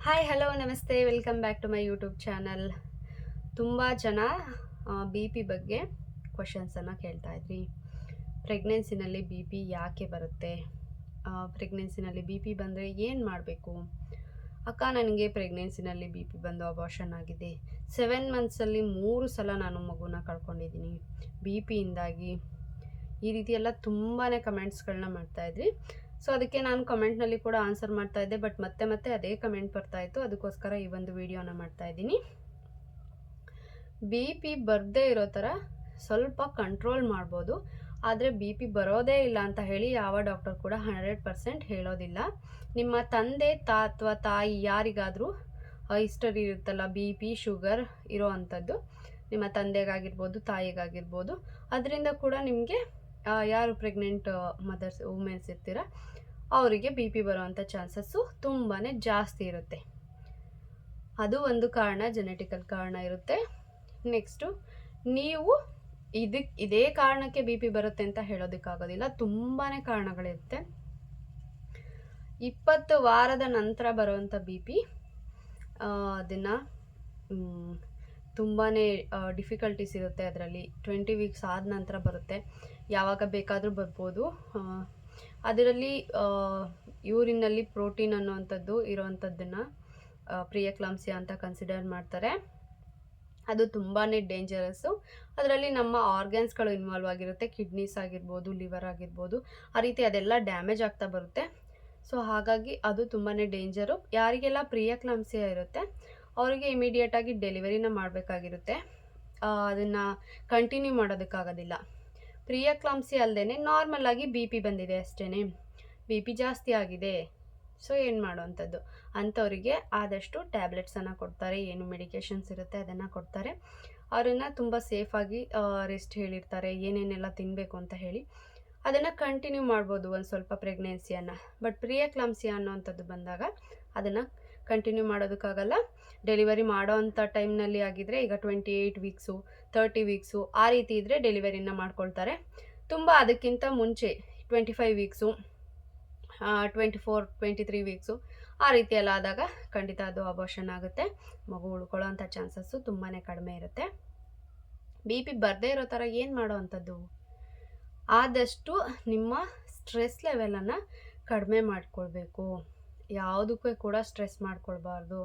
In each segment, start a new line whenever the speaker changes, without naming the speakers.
Hi hello ನಮಸ್ತೆ welcome back to my YouTube channel. ತುಂಬ ಜನ ಬಿ ಪಿ ಬಗ್ಗೆ ಕ್ವಶನ್ಸನ್ನು ಕೇಳ್ತಾ ಇದ್ರಿ. ಪ್ರೆಗ್ನೆನ್ಸಿನಲ್ಲಿ ಬಿ ಪಿ ಯಾಕೆ ಬರುತ್ತೆ, ಪ್ರೆಗ್ನೆನ್ಸಿನಲ್ಲಿ ಬಿ ಪಿ ಬಂದರೆ ಏನು ಮಾಡಬೇಕು? ಅಕ್ಕ, ನನಗೆ ಪ್ರೆಗ್ನೆನ್ಸಿನಲ್ಲಿ ಬಿ ಪಿ ಬಂದು ಅಬಾರ್ಷನ್ ಆಗಿದೆ. 7 ಮಂತ್ಸಲ್ಲಿ 3 ಸಲ ನಾನು ಮಗುನ ಕಳ್ಕೊಂಡಿದ್ದೀನಿ ಬಿ ಪಿಯಿಂದಾಗಿ. ಈ ರೀತಿ ಎಲ್ಲ ತುಂಬಾ ಕಮೆಂಟ್ಸ್ಗಳನ್ನ ಮಾಡ್ತಾಯಿದ್ರಿ. ಸೊ ಅದಕ್ಕೆ ನಾನು ಕಮೆಂಟ್ನಲ್ಲಿ ಕೂಡ ಆನ್ಸರ್ ಮಾಡ್ತಾ ಇದ್ದೆ, ಬಟ್ ಮತ್ತೆ ಮತ್ತೆ ಅದೇ ಕಮೆಂಟ್ ಬರ್ತಾಯಿತ್ತು. ಅದಕ್ಕೋಸ್ಕರ ಈ ಒಂದು ವಿಡಿಯೋನ ಮಾಡ್ತಾಯಿದ್ದೀನಿ. ಬಿ ಪಿ ಬರದೇ ಇರೋ ಥರ ಸ್ವಲ್ಪ ಕಂಟ್ರೋಲ್ ಮಾಡ್ಬೋದು, ಆದರೆ ಬಿ ಪಿ ಬರೋದೇ ಇಲ್ಲ ಅಂತ ಹೇಳಿ ಯಾವ ಡಾಕ್ಟರ್ ಕೂಡ 100% ಹೇಳೋದಿಲ್ಲ. ನಿಮ್ಮ ತಂದೆ ಅಥವಾ ತಾಯಿ ಯಾರಿಗಾದರೂ ಹಿಸ್ಟರಿ ಇರುತ್ತಲ್ಲ, ಬಿ ಪಿ ಶುಗರ್ ಇರೋ ಅಂಥದ್ದು, ನಿಮ್ಮ ತಂದೆಗಾಗಿರ್ಬೋದು ತಾಯಿಗಾಗಿರ್ಬೋದು, ಅದರಿಂದ ಕೂಡ ನಿಮಗೆ ಯಾರು ಪ್ರೆಗ್ನೆಂಟ್ ಮದರ್ಸ್ ವುಮೆನ್ಸ್ ಇರ್ತೀರ ಅವರಿಗೆ ಬಿ ಪಿ ಬರೋವಂಥ ಚಾನ್ಸಸ್ಸು ತುಂಬಾ ಜಾಸ್ತಿ ಇರುತ್ತೆ. ಅದು ಒಂದು ಕಾರಣ, ಜೆನೆಟಿಕಲ್ ಕಾರಣ ಇರುತ್ತೆ. ನೆಕ್ಸ್ಟು, ನೀವು ಇದೇ ಕಾರಣಕ್ಕೆ ಬಿ ಪಿ ಬರುತ್ತೆ ಅಂತ ಹೇಳೋದಕ್ಕಾಗೋದಿಲ್ಲ. ತುಂಬಾ ಕಾರಣಗಳಿರುತ್ತೆ. 20 ವಾರದ ನಂತರ ಬರುವಂಥ ಬಿ ಪಿ ಅದನ್ನು ತುಂಬಾ ಡಿಫಿಕಲ್ಟೀಸ್ ಇರುತ್ತೆ. ಅದರಲ್ಲಿ 20 ವೀಕ್ಸ್ ಆದ ನಂತರ ಬರುತ್ತೆ, ಯಾವಾಗ ಬೇಕಾದರೂ ಬರ್ಬೋದು. ಅದರಲ್ಲಿ ಯೂರಿನಲ್ಲಿ ಪ್ರೋಟೀನ್ ಅನ್ನುವಂಥದ್ದು ಇರೋವಂಥದ್ದನ್ನು ಪ್ರಿಯಕ್ಲಾಂಸಿಯಾ ಅಂತ ಕನ್ಸಿಡರ್ ಮಾಡ್ತಾರೆ. ಅದು ತುಂಬಾ ಡೇಂಜರಸ್ಸು. ಅದರಲ್ಲಿ ನಮ್ಮ ಆರ್ಗನ್ಸ್ಗಳು ಇನ್ವಾಲ್ವ್ ಆಗಿರುತ್ತೆ, ಕಿಡ್ನೀಸ್ ಆಗಿರ್ಬೋದು, ಲಿವರ್ ಆಗಿರ್ಬೋದು, ಆ ರೀತಿ ಅದೆಲ್ಲ ಡ್ಯಾಮೇಜ್ ಆಗ್ತಾ ಬರುತ್ತೆ. ಸೊ ಹಾಗಾಗಿ ಅದು ತುಂಬಾ ಡೇಂಜರು. ಯಾರಿಗೆಲ್ಲ ಪ್ರಿಯಕ್ಲಾಂಸಿಯಾ ಇರುತ್ತೆ ಅವರಿಗೆ ಇಮಿಡಿಯೇಟಾಗಿ ಡೆಲಿವರಿನ ಮಾಡಬೇಕಾಗಿರುತ್ತೆ. ಅದನ್ನು ಕಂಟಿನ್ಯೂ ಮಾಡೋದಕ್ಕಾಗೋದಿಲ್ಲ. ಪ್ರಿಯಕ್ಲಾಂಸಿಯಾ ಅಲ್ಲದೇ ನಾರ್ಮಲ್ ಆಗಿ ಬಿ ಪಿ ಬಂದಿದೆ ಅಷ್ಟೇ, ಬಿ ಪಿ ಜಾಸ್ತಿ ಆಗಿದೆ, ಸೊ ಏನು ಮಾಡೋವಂಥದ್ದು ಅಂಥವರಿಗೆ ಆದಷ್ಟು ಟ್ಯಾಬ್ಲೆಟ್ಸನ್ನು ಕೊಡ್ತಾರೆ, ಏನು ಮೆಡಿಕೇಷನ್ಸ್ ಇರುತ್ತೆ ಅದನ್ನು ಕೊಡ್ತಾರೆ. ಅವರನ್ನು ತುಂಬ ಸೇಫಾಗಿ ರೆಸ್ಟ್ ಹೇಳಿರ್ತಾರೆ, ಏನೇನೆಲ್ಲ ತಿನ್ನಬೇಕು ಅಂತ ಹೇಳಿ ಅದನ್ನು ಕಂಟಿನ್ಯೂ ಮಾಡ್ಬೋದು ಒಂದು ಸ್ವಲ್ಪ ಪ್ರೆಗ್ನೆನ್ಸಿಯನ್ನು. ಬಟ್ ಪ್ರಿಯಕ್ಲಾಂಸಿಯಾ ಅನ್ನೋವಂಥದ್ದು ಬಂದಾಗ ಅದನ್ನು ಕಂಟಿನ್ಯೂ ಮಾಡೋದಕ್ಕಾಗಲ್ಲ. ಡೆಲಿವರಿ ಮಾಡೋ ಅಂಥ ಟೈಮ್ನಲ್ಲಿ ಆಗಿದ್ದರೆ, ಈಗ 28 ವೀಕ್ಸು 30 ವೀಕ್ಸು ಆ ರೀತಿ ಇದ್ದರೆ ಡೆಲಿವರಿನ ಮಾಡ್ಕೊಳ್ತಾರೆ. ತುಂಬ ಅದಕ್ಕಿಂತ ಮುಂಚೆ 25 ವೀಕ್ಸು 23 ವೀಕ್ಸು ಆ ರೀತಿ ಎಲ್ಲ ಆದಾಗ ಖಂಡಿತ ಅದು ಅಬಾರ್ಷನ್ ಆಗುತ್ತೆ. ಮಗು ಉಳ್ಕೊಳ್ಳೋ ಅಂಥ ಚಾನ್ಸಸ್ಸು ತುಂಬಾ ಕಡಿಮೆ ಇರುತ್ತೆ. ಬಿ ಪಿ ಬರದೇ ಇರೋ ಥರ ಏನು ಮಾಡೋ ಅಂಥದ್ದು, ಆದಷ್ಟು ನಿಮ್ಮ ಸ್ಟ್ರೆಸ್ ಲೆವೆಲನ್ನು ಕಡಿಮೆ ಮಾಡ್ಕೊಳ್ಬೇಕು. ಯಾವುದಕ್ಕೂ ಕೂಡ ಸ್ಟ್ರೆಸ್ ಮಾಡ್ಕೊಳ್ಬಾರ್ದು.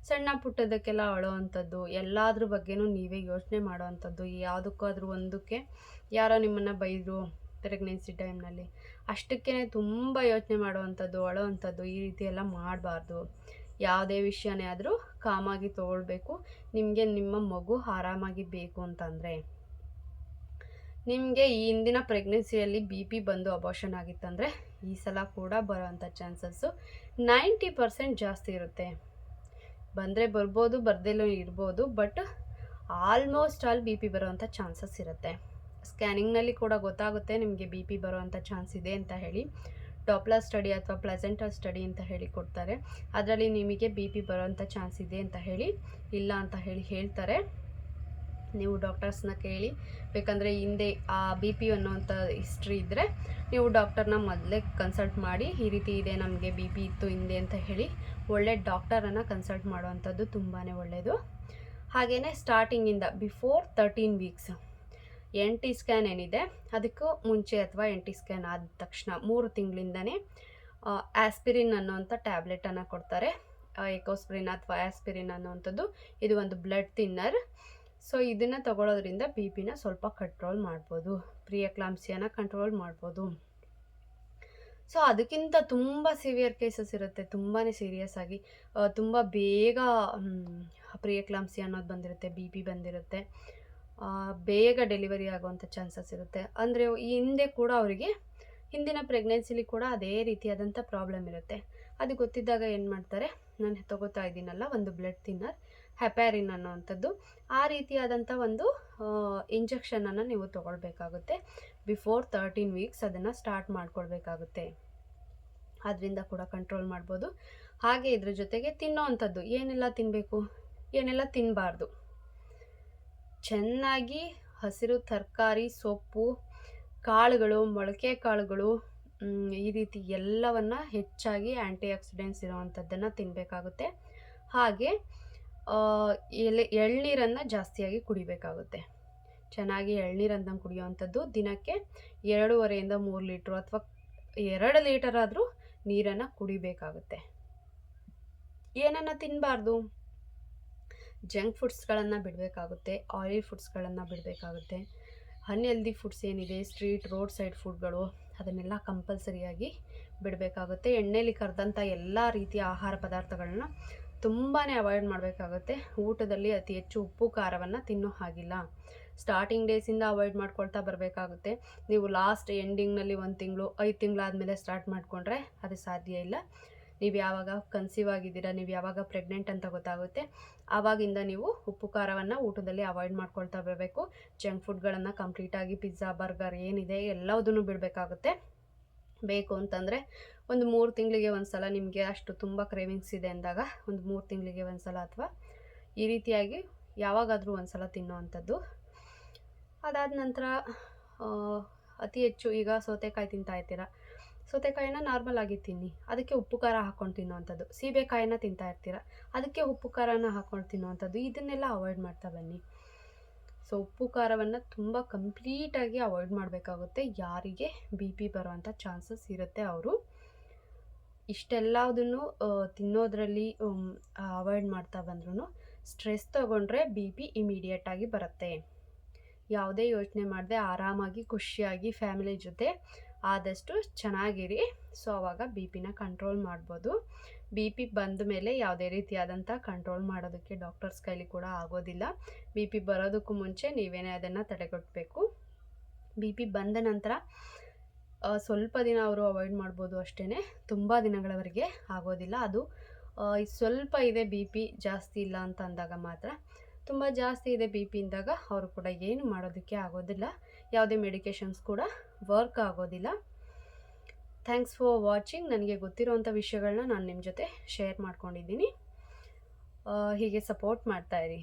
ಸಣ್ಣ ಪುಟ್ಟದಕ್ಕೆಲ್ಲ ಅಳೋ ಅಂಥದ್ದು, ಎಲ್ಲದ್ರ ಬಗ್ಗೆನೂ ನೀವೇ ಯೋಚನೆ ಮಾಡೋ ಅಂಥದ್ದು. ಯಾವುದಕ್ಕಾದ್ರೂ ಒಂದಕ್ಕೆ ಯಾರೋ ನಿಮ್ಮನ್ನು ಬೈದರು ಪ್ರೆಗ್ನೆನ್ಸಿ ಟೈಮ್ನಲ್ಲಿ, ಅಷ್ಟಕ್ಕೇ ತುಂಬ ಯೋಚನೆ ಮಾಡೋವಂಥದ್ದು, ಅಳೋ ಅಂಥದ್ದು, ಈ ರೀತಿ ಎಲ್ಲ ಮಾಡಬಾರ್ದು. ಯಾವುದೇ ವಿಷಯನೇ ಆದರೂ ಕಾಮಾಗಿ ತೊಗೊಳ್ಬೇಕು. ನಿಮಗೆ ನಿಮ್ಮ ಮಗು ಆರಾಮಾಗಿ ಬೇಕು ಅಂತಂದರೆ. ನಿಮಗೆ ಈ ಹಿಂದಿನ ಪ್ರೆಗ್ನೆನ್ಸಿಯಲ್ಲಿ ಬಿ ಪಿ ಬಂದು ಅಬಾರ್ಷನ್ ಆಗಿತ್ತಂದರೆ ಈ ಸಲ ಕೂಡ ಬರೋವಂಥ ಚಾನ್ಸಸ್ಸು 90% ಜಾಸ್ತಿ ಇರುತ್ತೆ. ಬಂದರೆ ಬರ್ಬೋದು, ಬರ್ದೆಲ್ಲೂ ಇರ್ಬೋದು, but almost all B P ಬರೋವಂಥ ಚಾನ್ಸಸ್ ಇರುತ್ತೆ. ಸ್ಕ್ಯಾನಿಂಗ್ನಲ್ಲಿ ಕೂಡ ಗೊತ್ತಾಗುತ್ತೆ ನಿಮಗೆ ಬಿ ಪಿ ಬರೋವಂಥ ಚಾನ್ಸ್ ಇದೆ ಅಂತ ಹೇಳಿ. ಡಾಪ್ಲರ್ ಸ್ಟಡಿ ಅಥವಾ ಪ್ಲೆಸೆಂಟಲ್ ಸ್ಟಡಿ ಅಂತ ಹೇಳಿ ಕೊಡ್ತಾರೆ. ಅದರಲ್ಲಿ ನಿಮಗೆ ಬಿ ಪಿ ಬರೋವಂಥ ಚಾನ್ಸ್ ಇದೆ ಅಂತ ಹೇಳಿ, ಇಲ್ಲ ಅಂತ ಹೇಳಿ ಹೇಳ್ತಾರೆ. ನೀವು ಡಾಕ್ಟರ್ಸ್ನ ಕೇಳಿ, ಬೇಕಂದರೆ ಹಿಂದೆ ಆ ಬಿ ಪಿ ಅನ್ನೋವಂಥ ಹಿಸ್ಟ್ರಿ ಇದ್ದರೆ ನೀವು ಡಾಕ್ಟರ್ನ ಮೊದಲೇ ಕನ್ಸಲ್ಟ್ ಮಾಡಿ, ಈ ರೀತಿ ಇದೆ ನಮಗೆ ಬಿ ಪಿ ಇತ್ತು ಹಿಂದೆ ಅಂತ ಹೇಳಿ ಒಳ್ಳೆ ಡಾಕ್ಟರನ್ನು ಕನ್ಸಲ್ಟ್ ಮಾಡೋವಂಥದ್ದು ತುಂಬಾ ಒಳ್ಳೆಯದು. ಹಾಗೆಯೇ ಸ್ಟಾರ್ಟಿಂಗಿಂದ ಬಿಫೋರ್ 13 ವೀಕ್ಸ್ NT ಸ್ಕ್ಯಾನ್ ಏನಿದೆ ಅದಕ್ಕೂ ಮುಂಚೆ ಅಥವಾ NT ಸ್ಕ್ಯಾನ್ ಆದ ತಕ್ಷಣ 3 ತಿಂಗಳಿಂದನೇ ಆಸ್ಪಿರಿನ್ ಅನ್ನೋವಂಥ ಟ್ಯಾಬ್ಲೆಟನ್ನು ಕೊಡ್ತಾರೆ. ಎಕೋಸ್ಪ್ರಿನ್ ಅಥವಾ ಆಸ್ಪಿರಿನ್ ಅನ್ನೋವಂಥದ್ದು ಇದು ಒಂದು ಬ್ಲಡ್ ಥಿನ್ನರ್. ಸೊ ಇದನ್ನು ತಗೊಳ್ಳೋದ್ರಿಂದ ಬಿ ಪಿನ ಸ್ವಲ್ಪ ಕಂಟ್ರೋಲ್ ಮಾಡ್ಬೋದು, ಪ್ರಿಯಕ್ಲಾಂಸಿಯಾನ ಕಂಟ್ರೋಲ್ ಮಾಡ್ಬೋದು. ಸೊ ಅದಕ್ಕಿಂತ ತುಂಬ ಸಿವಿಯರ್ ಕೇಸಸ್ ಇರುತ್ತೆ, ತುಂಬಾ ಸೀರಿಯಸ್ ಆಗಿ ತುಂಬ ಬೇಗ ಪ್ರಿಯಕ್ಲಾಂಸಿಯಾ ಅನ್ನೋದು ಬಂದಿರುತ್ತೆ, ಬಿ ಪಿ ಬಂದಿರುತ್ತೆ, ಬೇಗ ಡೆಲಿವರಿ ಆಗುವಂಥ ಚಾನ್ಸಸ್ ಇರುತ್ತೆ. ಅಂದರೆ ಈ ಹಿಂದೆ ಕೂಡ ಅವರಿಗೆ ಹಿಂದಿನ ಪ್ರೆಗ್ನೆನ್ಸಿಲಿ ಕೂಡ ಅದೇ ರೀತಿಯಾದಂಥ ಪ್ರಾಬ್ಲಮ್ ಇರುತ್ತೆ. ಅದು ಗೊತ್ತಿದ್ದಾಗ ಏನು ಮಾಡ್ತಾರೆ, ನಾನು ತಗೋತಾ ಇದ್ದೀನಲ್ಲ ಒಂದು ಬ್ಲಡ್ ಥಿನ್ನರ್ ಹೆಪಾರಿನ್ ಅನ್ನೋವಂಥದ್ದು, ಆ ರೀತಿಯಾದಂಥ ಒಂದು ಇಂಜೆಕ್ಷನನ್ನು ನೀವು ತೊಗೊಳ್ಬೇಕಾಗುತ್ತೆ. ಬಿಫೋರ್ 13 ವೀಕ್ಸ್ ಅದನ್ನು ಸ್ಟಾರ್ಟ್ ಮಾಡ್ಕೊಳ್ಬೇಕಾಗುತ್ತೆ. ಅದರಿಂದ ಕೂಡ ಕಂಟ್ರೋಲ್ ಮಾಡ್ಬೋದು. ಹಾಗೆ ಇದ್ರ ಜೊತೆಗೆ ತಿನ್ನೋವಂಥದ್ದು, ಏನೆಲ್ಲ ತಿನ್ನಬೇಕು ಏನೆಲ್ಲ ತಿನ್ನಬಾರ್ದು, ಚೆನ್ನಾಗಿ ಹಸಿರು ತರಕಾರಿ, ಸೊಪ್ಪು, ಕಾಳುಗಳು, ಮೊಳಕೆ ಕಾಳುಗಳು, ಈ ರೀತಿ ಎಲ್ಲವನ್ನು ಹೆಚ್ಚಾಗಿ ಆ್ಯಂಟಿ ಆಕ್ಸಿಡೆಂಟ್ಸ್ ಇರೋವಂಥದ್ದನ್ನು ತಿನ್ನಬೇಕಾಗುತ್ತೆ. ಹಾಗೆ ಎಳ್ನೀರನ್ನು ಜಾಸ್ತಿಯಾಗಿ ಕುಡಿಬೇಕಾಗುತ್ತೆ. ಚೆನ್ನಾಗಿ ಎಳ್ನೀರನ್ನು ಕುಡಿಯುವಂಥದ್ದು ದಿನಕ್ಕೆ 2.5 3 ಲೀಟ್ರು ಅಥವಾ 2 ಲೀಟರ್ ಆದರೂ ನೀರನ್ನು ಕುಡಿಬೇಕಾಗುತ್ತೆ. ಏನನ್ನು ತಿನ್ನಬಾರ್ದು? ಜಂಕ್ ಫುಡ್ಸ್ಗಳನ್ನು ಬಿಡಬೇಕಾಗುತ್ತೆ, ಆಯಿಲ್ ಫುಡ್ಸ್ಗಳನ್ನು ಬಿಡಬೇಕಾಗುತ್ತೆ. ಅನ್ಹೆಲ್ದಿ ಫುಡ್ಸ್ ಏನಿದೆ, ರೋಡ್ ಸೈಡ್ ಫುಡ್ಗಳು, ಅದನ್ನೆಲ್ಲ ಕಂಪಲ್ಸರಿಯಾಗಿ ಬಿಡಬೇಕಾಗುತ್ತೆ. ಎಣ್ಣೆಲಿ ಕರೆದಂಥ ಎಲ್ಲ ರೀತಿಯ ಆಹಾರ ಪದಾರ್ಥಗಳನ್ನ ತುಂಬಾ ಅವಾಯ್ಡ್ ಮಾಡಬೇಕಾಗುತ್ತೆ. ಊಟದಲ್ಲಿ ಅತಿ ಹೆಚ್ಚು ಉಪ್ಪು ಖಾರವನ್ನು ತಿನ್ನೋ ಹಾಗಿಲ್ಲ. ಸ್ಟಾರ್ಟಿಂಗ್ ಡೇಸಿಂದ ಅವಾಯ್ಡ್ ಮಾಡ್ಕೊಳ್ತಾ ಬರಬೇಕಾಗುತ್ತೆ. ನೀವು ಲಾಸ್ಟ್ ಎಂಡಿಂಗ್ನಲ್ಲಿ 1 ತಿಂಗಳು 5 ತಿಂಗಳಾದಮೇಲೆ ಸ್ಟಾರ್ಟ್ ಮಾಡಿಕೊಂಡ್ರೆ ಅದು ಸಾಧ್ಯ ಇಲ್ಲ. ನೀವು ಯಾವಾಗ ಕನ್ಸೀವ್ ಆಗಿದ್ದೀರಾ, ನೀವು ಯಾವಾಗ ಪ್ರೆಗ್ನೆಂಟ್ ಅಂತ ಗೊತ್ತಾಗುತ್ತೆ, ಆವಾಗಿಂದ ನೀವು ಉಪ್ಪು ಖಾರವನ್ನು ಊಟದಲ್ಲಿ ಅವಾಯ್ಡ್ ಮಾಡ್ಕೊಳ್ತಾ ಬರಬೇಕು. ಜಂಕ್ ಫುಡ್ಗಳನ್ನು ಕಂಪ್ಲೀಟಾಗಿ ಪಿಜ್ಜಾ, ಬರ್ಗರ್ ಏನಿದೆ ಎಲ್ಲದನ್ನು ಬಿಡಬೇಕಾಗುತ್ತೆ. ಬೇಕು ಅಂತಂದರೆ ಒಂದು 3 ತಿಂಗಳಿಗೆ ಒಂದು ಸಲ, ನಿಮಗೆ ಅಷ್ಟು ತುಂಬ ಕ್ರೇವಿಂಗ್ಸ್ ಇದೆ ಅಂದಾಗ ಒಂದು 3 ತಿಂಗಳಿಗೆ ಒಂದು ಸಲ ಅಥವಾ ಈ ರೀತಿಯಾಗಿ ಯಾವಾಗಾದರೂ ಒಂದು ಸಲ ತಿನ್ನೋವಂಥದ್ದು. ಅದಾದ ನಂತರ ಅತಿ ಹೆಚ್ಚು ಈಗ ಸೌತೆಕಾಯಿ ತಿಂತಾ ಇರ್ತೀರ, ಸೌತೆಕಾಯಿನ ನಾರ್ಮಲ್ ಆಗಿ ತಿನ್ನಿ, ಅದಕ್ಕೆ ಉಪ್ಪು ಖಾರ ಹಾಕ್ಕೊಂಡು ತಿನ್ನೋವಂಥದ್ದು. ಸೀಬೆಕಾಯಿನ ತಿಂತಾ ಇರ್ತೀರ, ಅದಕ್ಕೆ ಉಪ್ಪು ಖಾರನ ಹಾಕ್ಕೊಂಡು ತಿನ್ನೋವಂಥದ್ದು. ಇದನ್ನೆಲ್ಲ ಅವಾಯ್ಡ್ ಮಾಡ್ತಾ ಬನ್ನಿ. ಸೊ ಉಪ್ಪು ಖಾರವನ್ನು ತುಂಬ ಕಂಪ್ಲೀಟಾಗಿ ಅವಾಯ್ಡ್ ಮಾಡಬೇಕಾಗುತ್ತೆ. ಯಾರಿಗೆ BP ಬರೋವಂಥ ಚಾನ್ಸಸ್ ಇರುತ್ತೆ ಅವರು ಇಷ್ಟೆಲ್ಲದನ್ನು ತಿನ್ನೋದ್ರಲ್ಲಿ ಅವಾಯ್ಡ್ ಮಾಡ್ತಾ ಬಂದ್ರೂ ಸ್ಟ್ರೆಸ್ ತೊಗೊಂಡ್ರೆ BP ಇಮಿಡಿಯೇಟಾಗಿ ಬರುತ್ತೆ. ಯಾವುದೇ ಯೋಚನೆ ಮಾಡದೆ ಆರಾಮಾಗಿ ಖುಷಿಯಾಗಿ ಫ್ಯಾಮಿಲಿ ಜೊತೆ ಆದಷ್ಟು ಚೆನ್ನಾಗಿರಿ. ಸೊ ಆವಾಗ BPನ ಕಂಟ್ರೋಲ್ ಮಾಡ್ಬೋದು. BP ಬಂದ ಮೇಲೆ ಯಾವುದೇ ರೀತಿಯಾದಂಥ ಕಂಟ್ರೋಲ್ ಮಾಡೋದಕ್ಕೆ ಡಾಕ್ಟರ್ಸ್ ಕೈಲಿ ಕೂಡ ಆಗೋದಿಲ್ಲ. BP ಬರೋದಕ್ಕೂ ಮುಂಚೆ ನೀವೇನೇ ಅದನ್ನು ತಡೆಗಟ್ಟಬೇಕು. BP ಬಂದ ನಂತರ ಸ್ವಲ್ಪ ದಿನ ಅವರು ಅವಾಯ್ಡ್ ಮಾಡ್ಬೋದು ಅಷ್ಟೇ, ತುಂಬ ದಿನಗಳವರೆಗೆ ಆಗೋದಿಲ್ಲ. ಅದು ಸ್ವಲ್ಪ ಇದೆ BP, ಜಾಸ್ತಿ ಇಲ್ಲ ಅಂತ ಅಂದಾಗ ಮಾತ್ರ. ತುಂಬ ಜಾಸ್ತಿ ಇದೆ BP ಇಂದಾಗ ಅವರು ಕೂಡ ಏನು ಮಾಡೋದಕ್ಕೆ ಆಗೋದಿಲ್ಲ, ಯಾವುದೇ ಮೆಡಿಕೇಷನ್ಸ್ ಕೂಡ ವರ್ಕ್ ಆಗೋದಿಲ್ಲ. Thanks for watching. ನನಗೆ ಗೊತ್ತಿರೋವಂಥ ವಿಷಯಗಳನ್ನ ನಾನು ನಿಮ್ಮ ಜೊತೆ ಶೇರ್ ಮಾಡ್ಕೊಂಡಿದ್ದೀನಿ. ಹೀಗೆ ಸಪೋರ್ಟ್ ಮಾಡ್ತಾಯಿರಿ.